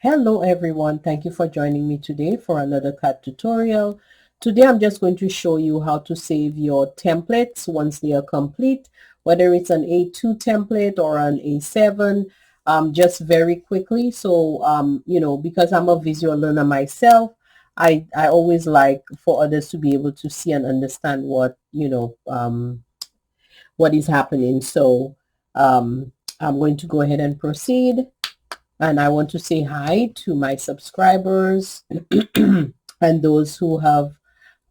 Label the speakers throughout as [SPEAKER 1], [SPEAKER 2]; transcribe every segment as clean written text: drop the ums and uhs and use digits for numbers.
[SPEAKER 1] Hello everyone, thank you for joining me today for another CAD tutorial. Today I'm just going to show you how to save your templates once they are complete, whether it's an A2 template or an A7, just very quickly. So, because I'm a visual learner myself, I always like for others to be able to see and understand what is happening. So I'm going to go ahead and proceed. And I want to say hi to my subscribers and those who have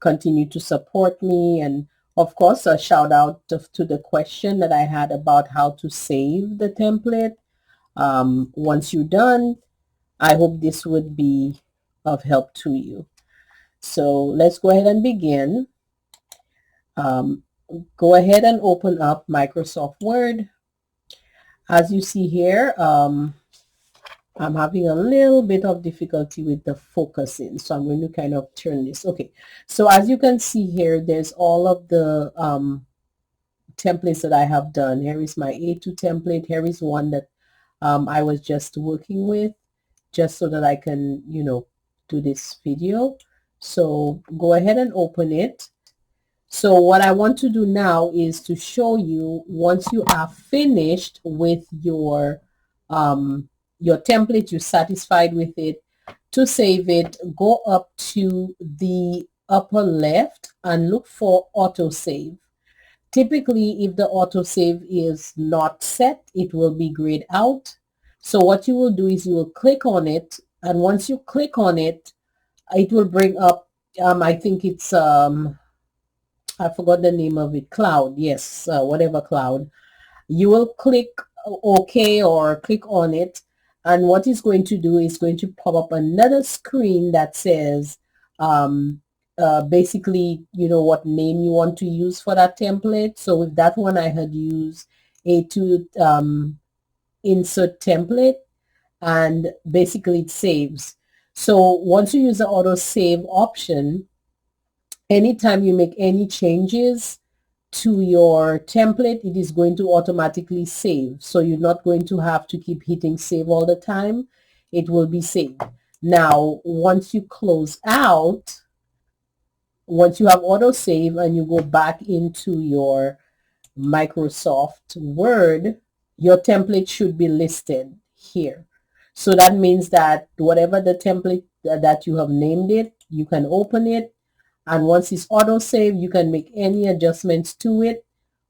[SPEAKER 1] continued to support me. And of course, a shout out to the question that I had about how to save the template. Once you're done, I hope this would be of help to you. So let's go ahead and begin. Um, go ahead and open up Microsoft Word. As you see here, I'm having a little bit of difficulty with the focusing, so I'm going to kind of turn this. Okay, so as you can see here, there's all of the templates that I have done. Here is my A2 template. Here is one that I was just working with, just so that I can, do this video. So go ahead and open it. So what I want to do now is to show you once you are finished with your template, you're satisfied with it, to save it, go up to the upper left and look for autosave. Typically, if the autosave is not set, it will be grayed out. So what you will do is you will click on it, and once you click on it, it will bring up, I think it's I forgot the name of it, cloud. Yes, whatever cloud. You will click OK or click on it. And what it's going to do is going to pop up another screen that says basically, what name you want to use for that template. So with that one, I had used A2 insert template, and basically it saves. So once you use the auto save option, anytime you make any changes to your template, it is going to automatically save. So you're not going to have to keep hitting save all the time. It will be saved. Now, once you close out, once you have auto save and you go back into your Microsoft Word, your template should be listed here. So that means that whatever the template that you have named it, you can open it, and once it's auto save, you can make any adjustments to it,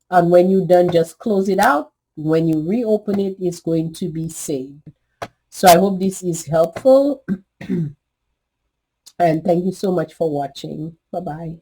[SPEAKER 1] and when you're done, just close it out. When you reopen it, it's going to be saved. So I hope this is helpful and thank you so much for watching. Bye bye.